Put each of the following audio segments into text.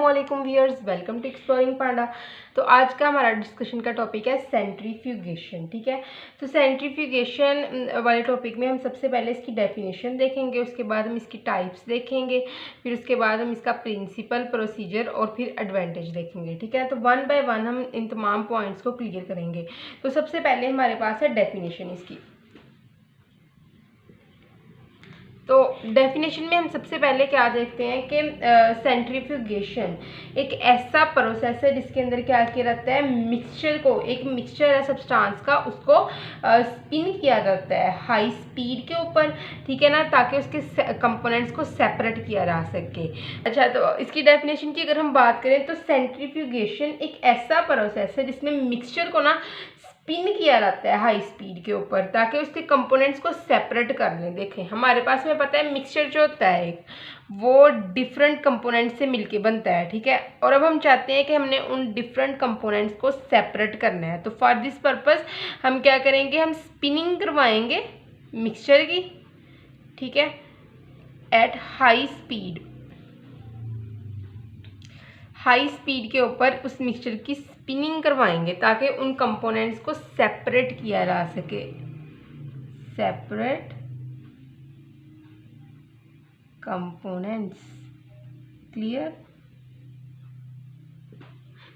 अस्सलामुअलैकुम viewers, welcome to exploring पांडा। तो आज का हमारा डिस्कशन का टॉपिक है सेंट्रीफ्यूगेशन। ठीक है, तो सेंट्रीफ्यूगेशन वाले टॉपिक में हम सबसे पहले इसकी डेफिनेशन देखेंगे, उसके बाद हम इसकी टाइप्स देखेंगे, फिर उसके बाद हम इसका प्रिंसिपल, प्रोसीजर और फिर एडवांटेज देखेंगे। ठीक है, तो वन बाय वन हम इन तमाम पॉइंट्स को क्लियर करेंगे। तो सबसे पहले हमारे पास है डेफिनेशन इसकी। तो डेफिनेशन में हम सबसे पहले क्या देखते हैं कि सेंट्रीफ्यूगेशन एक ऐसा प्रोसेस है जिसके अंदर क्या किया जाता है, मिक्सचर को, एक मिक्सचर है सब्सटेंस का, उसको स्पिन किया जाता है हाई स्पीड के ऊपर। ठीक है ना, ताकि उसके कंपोनेंट्स को सेपरेट किया जा सके। अच्छा, तो इसकी डेफिनेशन की अगर हम बात करें तो सेंट्रीफ्यूगेशन एक ऐसा प्रोसेस है जिसमें मिक्सचर को ना स्पिन किया जाता है हाई स्पीड के ऊपर, ताकि उसके कंपोनेंट्स को सेपरेट कर लें। देखें, हमारे पास में पता है मिक्सचर जो होता है एक, वो डिफरेंट कंपोनेंट्स से मिलके बनता है। ठीक है, और अब हम चाहते हैं कि हमने उन डिफरेंट कंपोनेंट्स को सेपरेट करना है। तो फॉर दिस पर्पस हम क्या करेंगे, हम स्पिनिंग करवाएंगे मिक्सचर की। ठीक है, at high speed, high speed के ऊपर उस मिक्सचर की स्पिनिंग करवाएंगे ताकि उन कंपोनेंट्स को सेपरेट किया जा सके। Separate components, clear.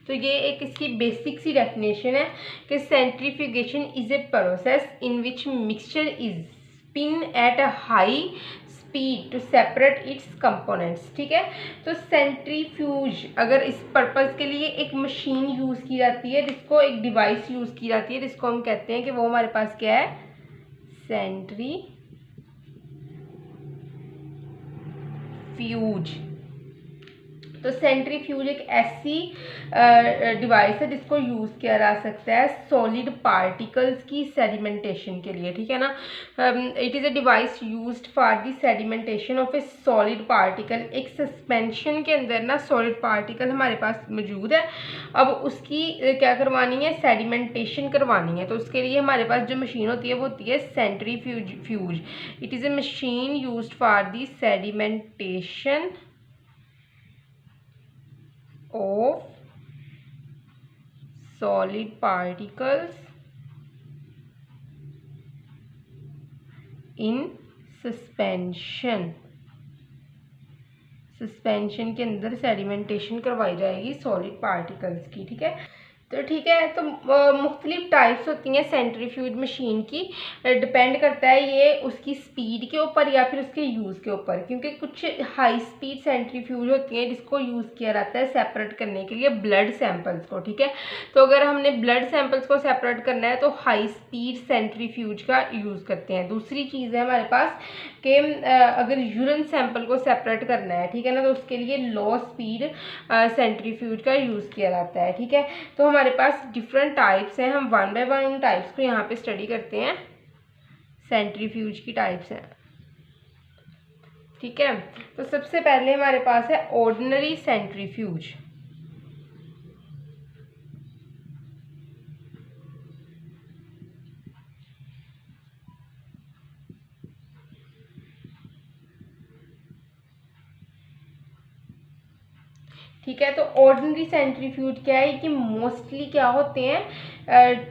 तो ये एक इसकी बेसिक सी डेफिनेशन है कि centrifugation is a process in which mixture is spin at a high speed to separate its components. ठीक है, तो सेंट्रीफ्यूज अगर इस पर्पस के लिए एक मशीन यूज़ की जाती है, जिसको एक डिवाइस यूज़ की जाती है, जिसको हम कहते हैं कि वो हमारे पास क्या है, सेंट्रीफ्यूज। तो सेंट्रीफ्यूज एक ऐसी डिवाइस है जिसको यूज़ किया जा सकता है सॉलिड पार्टिकल्स की सेडिमेंटेशन के लिए। ठीक है ना, it is a device used for the sedimentation of A solid particle. एक सस्पेंशन के अंदर ना सॉलिड पार्टिकल हमारे पास मौजूद है, अब उसकी क्या करवानी है, सेडिमेंटेशन करवानी है। तो उसके लिए हमारे पास जो मशीन होती है वो होती है centrifuge. It is a machine used for the sedimentation of solid particles in suspension। Suspension के अंदर सेडिमेंटेशन करवाई जाएगी सॉलिड पार्टिकल्स की। ठीक है, तो ठीक है, तो मुख्तलिफ टाइप्स होती हैं सेंट्रीफ्यूज मशीन की। डिपेंड करता है ये उसकी स्पीड के ऊपर या फिर उसके यूज़ के ऊपर, क्योंकि कुछ हाई स्पीड सेंट्रीफ्यूज होती हैं जिसको यूज़ किया जाता है सेपरेट करने के लिए ब्लड सैंपल्स को। ठीक है, तो अगर हमने ब्लड सैंपल्स को सेपरेट करना है तो हाई स्पीड सेंट्रीफ्यूज का यूज़ करते हैं। दूसरी चीज़ है हमारे पास कि अगर यूरिन सैंपल को सेपरेट करना है, ठीक है ना, तो उसके लिए लो स्पीड सेंट्रीफ्यूज का यूज़ किया जाता है। ठीक है, तो हमारे पास डिफरेंट टाइप्स हैं, हम वन बाय वन उन टाइप्स को यहाँ पे स्टडी करते हैं। सेंट्रीफ्यूज की टाइप्स हैं। ठीक है, तो सबसे पहले हमारे पास है ऑर्डिनरी सेंट्रीफ्यूज। ठीक है, तो ऑर्डिनरी सेंट्रीफ्यूज क्या है कि मोस्टली क्या होते हैं,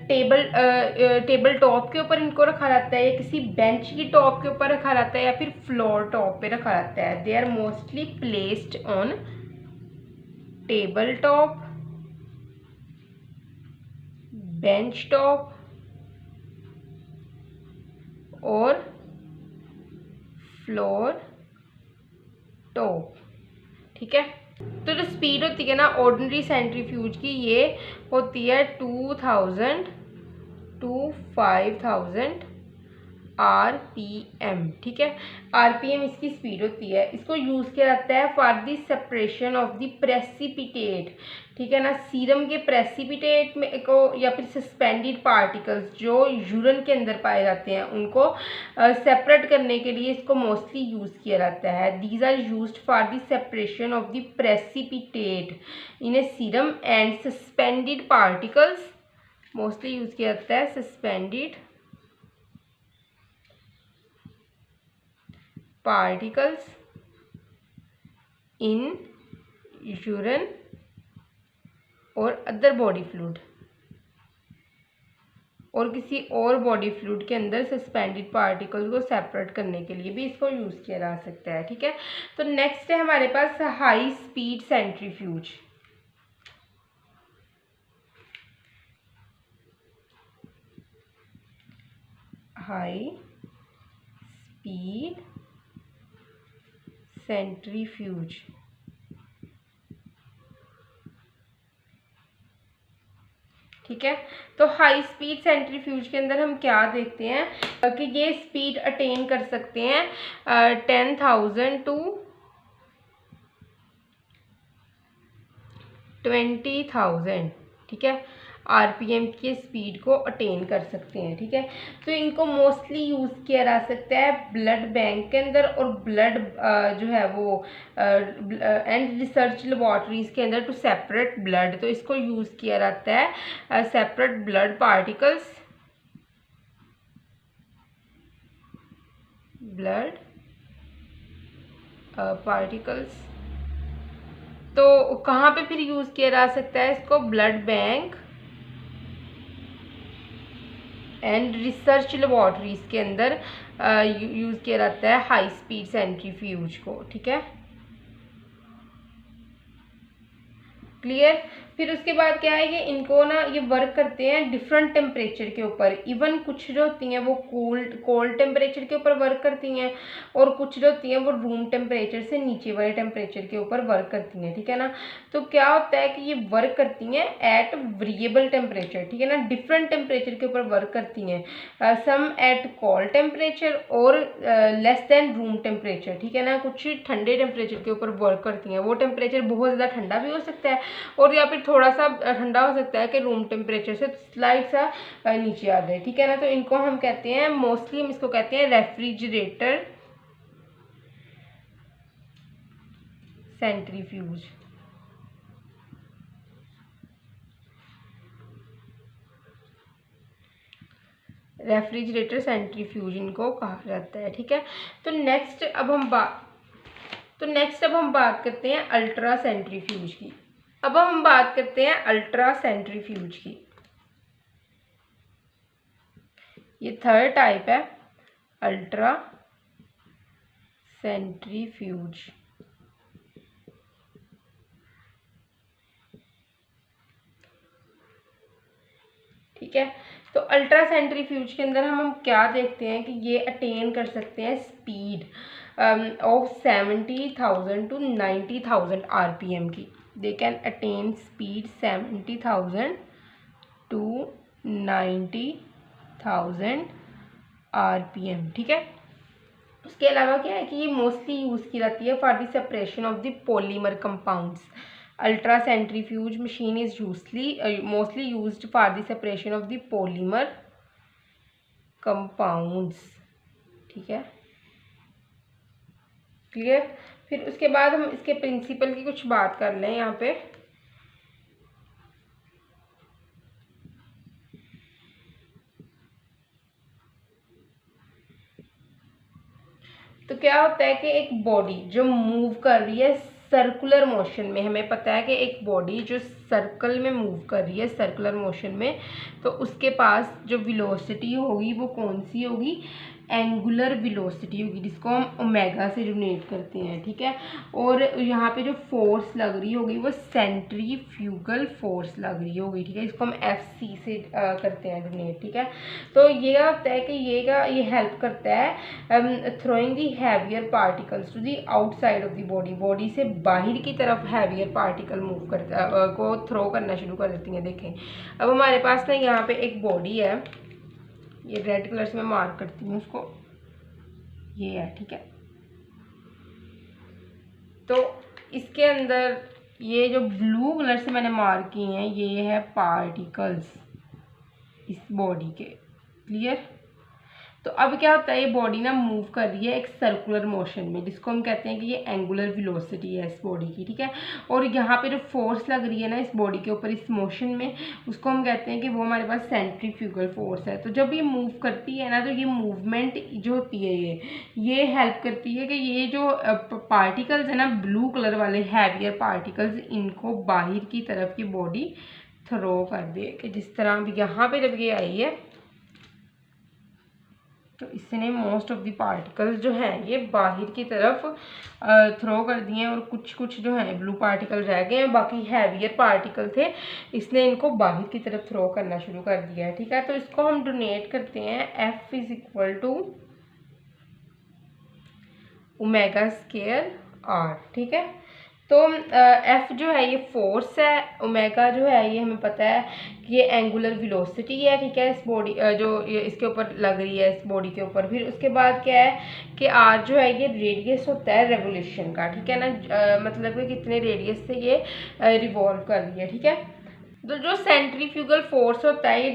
टेबल टॉप के ऊपर इनको रखा जाता है, या किसी बेंच की टॉप के ऊपर रखा जाता है, या फिर फ्लोर टॉप पे रखा जाता है। They are mostly placed on table top, bench top और फ्लोर टॉप। ठीक है, तो जो स्पीड होती है ना ऑर्डिनरी सेंट्रीफ्यूज की, ये होती है 2000 to 5000 RPM। ठीक है, RPM इसकी स्पीड होती है। इसको यूज़ किया जाता है for the separation of the precipitate. ठीक है ना, सीरम के प्रेसिपिटेट में को या फिर सस्पेंडेड पार्टिकल्स जो यूरिन के अंदर पाए जाते हैं, उनको सेपरेट करने के लिए इसको मोस्टली यूज़ किया जाता है। These are used for the separation of the precipitate in a serum and suspended particles. Mostly use किया जाता है सस्पेंडेड पार्टिकल्स इन यूरिन और अदर बॉडी फ्लूइड और किसी और बॉडी फ्लूइड के अंदर सस्पेंडेड पार्टिकल्स को सेपरेट करने के लिए भी इसको यूज़ किया जा सकता है। ठीक है, तो नेक्स्ट है हमारे पास high speed centrifuge. High speed centrifuge. ठीक है, तो हाई स्पीड सेंट्रीफ्यूज के अंदर हम क्या देखते हैं कि ये स्पीड अटेन कर सकते हैं 10,000 टू 20,000। ठीक है, आरपीएम की स्पीड को अटेन कर सकते हैं। ठीक है, तो इनको मोस्टली यूज़ किया जा सकता है ब्लड बैंक के अंदर और ब्लड जो है वो एंड रिसर्च लेबॉर्ट्रीज के अंदर टू सेपरेट ब्लड। तो इसको यूज़ किया जाता है separate blood particles, blood particles. तो कहाँ पे फिर यूज़ किया जा सकता है इसको? Blood bank and research laboratories के अंदर यूज़ किया जाता है हाई स्पीड सेंट्रीफ्यूज को। ठीक है, क्लियर। फिर उसके बाद क्या है कि इनको ना ये वर्क करते हैं डिफरेंट टेम्परेचर के ऊपर। इवन कुछ जो होती हैं वो कोल्ड टेम्परेचर के ऊपर वर्क करती हैं और कुछ जो होती हैं वो रूम टेम्परेचर से नीचे वाले टेम्परेचर के ऊपर वर्क करती हैं। ठीक है ना, तो क्या होता है कि ये वर्क करती हैं एट वेरिएबल टेम्परेचर। ठीक है ना, डिफरेंट टेम्परेचर के ऊपर वर्क करती हैं, सम एट कोल्ड टेम्परेचर और लेस देन रूम टेम्परेचर। ठीक है ना, कुछ ठंडे टेम्परेचर के ऊपर वर्क करती हैं। वो टेम्परेचर बहुत ज़्यादा ठंडा भी हो सकता है और या फिर थोड़ा सा ठंडा हो सकता है कि रूम टेम्परेचर से स्लाइड सा नीचे आ जाए। ठीक है ना, तो इनको हम कहते हैं, मोस्टली हम इसको कहते हैं रेफ्रिजरेटर सेंट्रीफ्यूज। रेफ्रिजरेटर सेंट्रीफ्यूज इनको कहा जाता है। ठीक है, तो नेक्स्ट अब हम बात करते हैं अल्ट्रा सेंट्रीफ्यूज की। अब हम बात करते हैं अल्ट्रा सेंट्रीफ्यूज की। ये थर्ड टाइप है अल्ट्रा सेंट्रीफ्यूज। ठीक है, तो अल्ट्रा सेंट्रीफ्यूज के अंदर हम क्या देखते हैं कि ये अटेन कर सकते हैं स्पीड ऑफ 70,000 टू 90,000 आरपीएम की। They can attain speed 70,000 to 90,000 RPM. ठीक है, उसके अलावा क्या है कि ये मोस्टली यूज़ की जाती है for the separation of the polymer compounds. Ultra centrifuge machine is mostly used for the separation of the polymer compounds. ठीक है, क्लियर। फिर उसके बाद हम इसके प्रिंसिपल की कुछ बात कर लें यहाँ पे। तो क्या होता है कि एक बॉडी जो मूव कर रही है सर्कुलर मोशन में, हमें पता है कि एक बॉडी जो सर्कल में मूव कर रही है सर्कुलर मोशन में, तो उसके पास जो वेलोसिटी होगी वो कौन सी होगी? एंगुलर वेलोसिटी होगी, जिसको हम ओमेगा से डिनोट करते हैं। ठीक है, और यहाँ पे जो फोर्स लग रही होगी वो सेंट्रीफ्यूगल फोर्स लग रही होगी। ठीक है, इसको हम FC से करते हैं डिनोट। ठीक है, तो ये होता है कि ये हेल्प करता है throwing the heavier particles to the outside of the body. Body से बाहर की तरफ हैवियर पार्टिकल मूव करता को थ्रो करना शुरू कर देती हैं। देखें, अब हमारे पास ना यहाँ पे एक बॉडी है, ये रेड कलर से मैं मार्क करती हूँ उसको, ये है। ठीक है, तो इसके अंदर ये जो ब्लू कलर से मैंने मार्क किए हैं ये है पार्टिकल्स इस बॉडी के। क्लियर। तो अब क्या होता है, ये बॉडी ना मूव कर रही है एक सर्कुलर मोशन में, जिसको हम कहते हैं कि ये एंगुलर वेलोसिटी है इस बॉडी की, ठीक है। और यहाँ पे जो फोर्स लग रही है ना इस बॉडी के ऊपर इस मोशन में, उसको हम कहते हैं कि वो हमारे पास सेंट्रीफ्यूगल फोर्स है। तो जब ये मूव करती है ना, तो ये मूवमेंट जो होती है ये हेल्प करती है कि ये जो पार्टिकल्स है ना ब्लू कलर वाले हैवियर पार्टिकल्स, इनको बाहर की तरफ की बॉडी थ्रो कर दे। कि जिस तरह अभी यहाँ पे जब ये आई है तो इसने मोस्ट ऑफ द पार्टिकल्स जो हैं ये बाहर की तरफ थ्रो कर दिए हैं, और कुछ कुछ जो है ब्लू पार्टिकल रह गए हैं, बाकी हैवियर पार्टिकल थे, इसने इनको बाहर की तरफ थ्रो करना शुरू कर दिया है, ठीक है। तो इसको हम डोनेट करते हैं F = ओमेगा स्क्वायर R, ठीक है। तो F जो है ये फोर्स है, ओमेगा जो है ये हमें पता है कि ये एंगुलर वेलोसिटी है, ठीक है, इस बॉडी जो ये इसके ऊपर लग रही है इस बॉडी के ऊपर। फिर उसके बाद क्या है कि R जो है ये रेडियस होता है रेवोल्यूशन का, ठीक है ना, मतलब कि कितने रेडियस से ये रिवॉल्व कर रही है, ठीक है। तो जो सेंट्रीफ्यूगल फोर्स होता है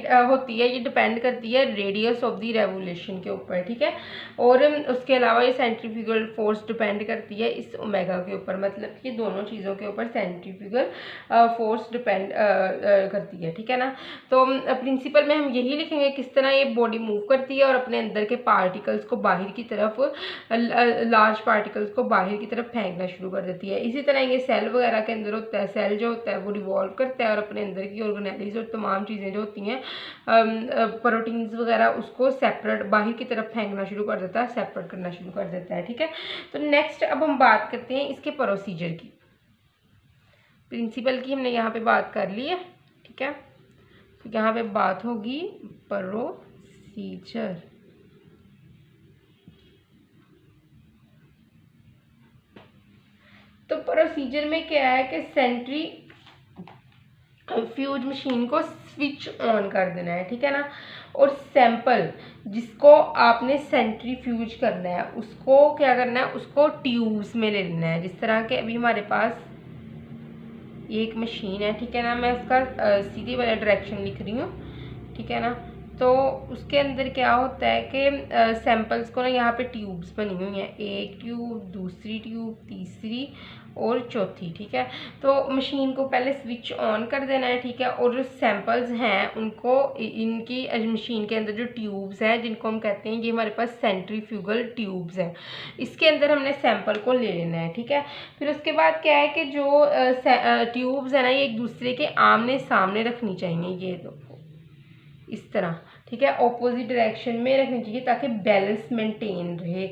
ये डिपेंड करती है रेडियस ऑफ द रेवोल्यूशन के ऊपर, ठीक है। और उसके अलावा ये सेंट्रीफ्यूगल फोर्स डिपेंड करती है इस ओमेगा के ऊपर, मतलब कि दोनों चीज़ों के ऊपर सेंट्रीफ्यूगल फोर्स डिपेंड करती है, ठीक है ना। तो प्रिंसिपल में हम यही लिखेंगे किस तरह ये बॉडी मूव करती है और अपने अंदर के पार्टिकल्स को बाहर की तरफ, लार्ज पार्टिकल्स को बाहर की तरफ फेंकना शुरू कर देती है। इसी तरह ये सेल वगैरह के अंदर होता है, सेल जो होता है वो रिवॉल्व करता है और अपने अंदर की ऑर्गेनेलीज और तमाम चीज़ें जो होती हैं प्रोटीन्स वगैरह, उसको सेपरेट बाहर की तरफ फेंकना शुरू कर देता है, सेपरेट करना शुरू कर देता है, ठीक है। तो नेक्स्ट अब हम बात करते हैं इसके प्रोसीजर की। प्रिंसिपल की हमने यहाँ पे बात कर ली है, ठीक है। तो यहाँ पे बात होगी प्रोसीजर। तो प्रोसीजर में क्या है कि सेंट्रीफ्यूज मशीन को स्विच ऑन कर देना है, ठीक है ना। और सैंपल जिसको आपने सेंट्रीफ्यूज करना है उसको क्या करना है, उसको ट्यूब्स में ले लेना है। जिस तरह के अभी हमारे पास ये एक मशीन है, ठीक है ना, मैं उसका सीधी वाला डायरेक्शन लिख रही हूँ, ठीक है ना। तो उसके अंदर क्या होता है कि सैंपल्स को ना यहाँ पे ट्यूब्स बनी हुई हैं, एक ट्यूब, दूसरी ट्यूब, तीसरी और चौथी, ठीक है। तो मशीन को पहले स्विच ऑन कर देना है, ठीक है। और जो सैंपल्स हैं उनको इनकी मशीन के अंदर जो ट्यूब्स हैं जिनको हम कहते हैं, ये हमारे पास सेंट्रीफ्यूगल ट्यूब्स हैं, इसके अंदर हमने सैंपल को ले लेना है, ठीक है। फिर उसके बाद क्या है कि जो ट्यूब्स है ना ये एक दूसरे के आमने सामने रखनी चाहिए, ये दो इस तरह, ठीक है, ऑपोजिट डायरेक्शन में रखनी चाहिए ताकि बैलेंस मेंटेन रहे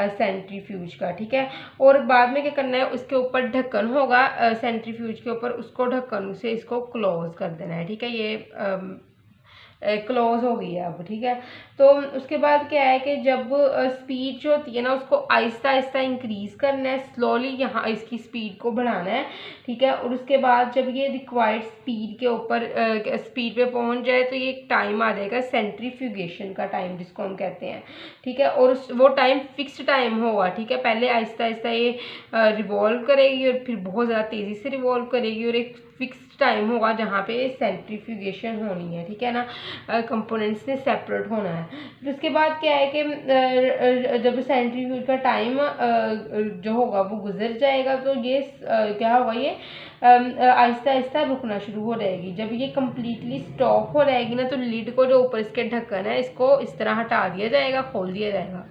सेंट्रीफ्यूज का, ठीक है। और बाद में क्या करना है, उसके ऊपर ढक्कन होगा सेंट्रीफ्यूज के ऊपर, उसको ढक्कन से इसको क्लोज कर देना है, ठीक है। ये क्लोज हो गई है अब, ठीक है। तो उसके बाद क्या है कि जब स्पीड जो होती है ना उसको आहिस्ता आहिस्ता इंक्रीज़ करना है, स्लोली यहाँ इसकी स्पीड को बढ़ाना है, ठीक है। और उसके बाद जब ये रिक्वायर्ड स्पीड के ऊपर स्पीड पे पहुंच जाए तो ये एक टाइम आ जाएगा सेंट्रीफ्यूगेशन का टाइम जिसको हम कहते हैं, ठीक है। और वो टाइम फिक्स्ड टाइम होगा, ठीक है। पहले आहिस्ता आहिस्ता ये रिवॉल्व करेगी और फिर बहुत ज़्यादा तेज़ी से रिवॉल्व करेगी, और एक फिक्स्ड टाइम होगा जहाँ पे सेंट्रीफ्यूगेशन होनी है, ठीक है ना, कंपोनेंट्स से सेपरेट होना है। फिर उसके बाद क्या है कि जब सेंट्रीफ्यूज का टाइम जो होगा वो गुजर जाएगा तो ये क्या होगा, ये आहिस्ता आहिस्ता रुकना शुरू हो जाएगी। जब ये कम्प्लीटली स्टॉप हो जाएगी ना तो लिड को जो ऊपर इसके ढक्कन है इसको इस तरह हटा दिया जाएगा, खोल दिया जाएगा,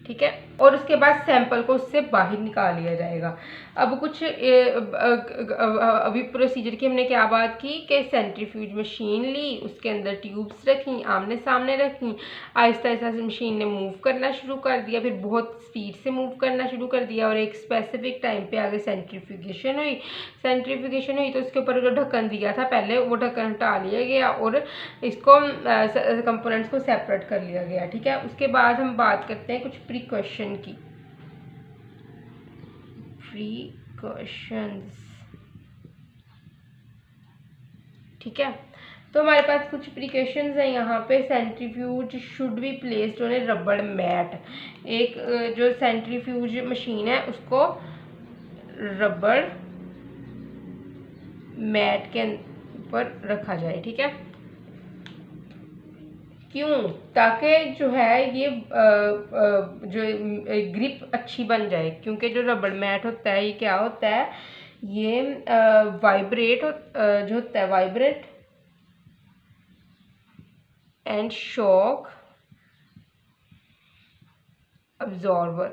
ठीक है। और उसके बाद सैंपल को उससे बाहर निकाल लिया जाएगा। अब कुछ अभी प्रोसीजर की हमने क्या बात की कि सेंट्रीफ्यूज मशीन ली, उसके अंदर ट्यूब्स रखी, आमने सामने रखी, आहिस्ता आहिस्ता से मशीन ने मूव करना शुरू कर दिया, फिर बहुत स्पीड से मूव करना शुरू कर दिया और एक स्पेसिफिक टाइम पे आगे सेंट्रीफ्यूगेशन हुई तो उसके ऊपर जो ढक्कन दिया था पहले वो ढक्कन हटा लिया गया और इसको कंपोनेंट्स को सेपरेट कर लिया गया, ठीक है। उसके बाद हम बात करते हैं कुछ प्रिकॉशन की। प्रिकॉशंस, ठीक है। तो हमारे पास कुछ प्रिकॉशंस हैं यहाँ पे। Centrifuge should be placed on a rubber mat. एक जो सेंट्रीफ्यूज मशीन है उसको रबड़ मैट के ऊपर रखा जाए, ठीक है। क्यों? ताकि जो है ये जो ग्रिप अच्छी बन जाए, क्योंकि जो रबड़ मैट होता है ये क्या होता है, ये वाइब्रेट जो होता है, वाइब्रेट एंड शॉक अब्जॉर्बर।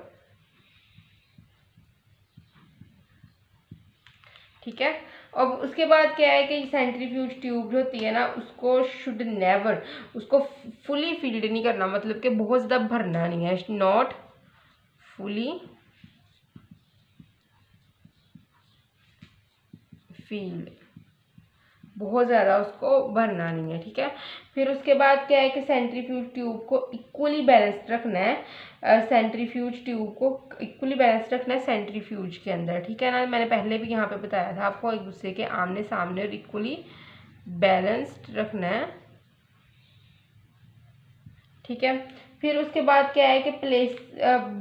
ठीक है। अब उसके बाद क्या है कि सेंट्रीफ्यूज ट्यूब जो होती है ना, उसको शुड नेवर, उसको फुली फील्ड नहीं करना, मतलब कि बहुत ज़्यादा भरना नहीं है, नॉट फुली फील्ड, बहुत ज़्यादा उसको भरना नहीं है। ठीक है। फिर उसके बाद क्या है कि सेंट्रीफ्यूज ट्यूब को इक्वली बैलेंस्ड रखना है, सेंट्रीफ्यूज ट्यूब को इक्वली बैलेंस्ड रखना है सेंट्रीफ्यूज के अंदर। ठीक है ना, मैंने पहले भी यहाँ पे बताया था आपको, एक दूसरे के आमने सामने और इक्वली बैलेंस्ड रखना है। ठीक है। फिर उसके बाद क्या है कि प्लेस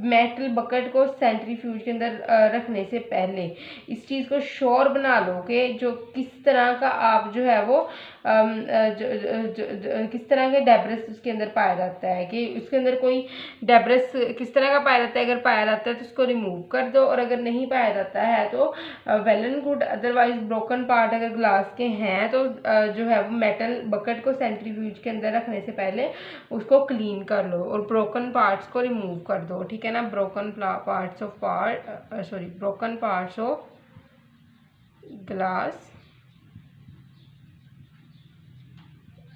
मेटल बकेट को सेंट्रीफ्यूज के अंदर रखने से पहले इस चीज़ को श्योर बना लो कि जो किस तरह का आप जो है वो किस तरह के डेब्रिस उसके अंदर पाया जाता है, कि उसके अंदर कोई डेब्रिस किस तरह का पाया जाता है। अगर पाया जाता है तो उसको रिमूव कर दो, और अगर नहीं पाया जाता है तो well and good. Otherwise broken part अगर ग्लास के हैं तो जो है वो मेटल बकेट को सेंट्रीफ्यूज के अंदर रखने से पहले उसको क्लीन कर लो और ब्रोकन पार्ट्स को रिमूव कर दो। ठीक है ना, broken parts of glass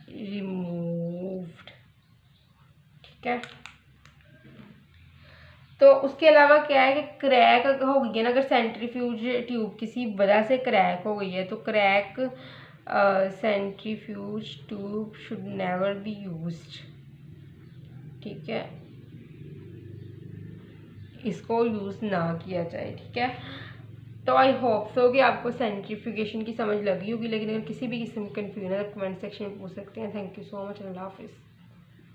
removed. ठीक है। तो उसके अलावा क्या है कि क्रैक हो गई है ना, अगर सेंट्रीफ्यूज ट्यूब किसी वजह से क्रैक हो गई है तो crack centrifuge tube should never be used. ठीक है, इसको यूज़ ना किया जाए। ठीक है। तो आई होप सो कि आपको सेंट्रीफ्यूगेशन की समझ लगी होगी, लेकिन अगर किसी भी किस्म की कन्फ्यूजन है तो कमेंट सेक्शन में पूछ सकते हैं। Thank you so much. अल्लाह हाफिज़।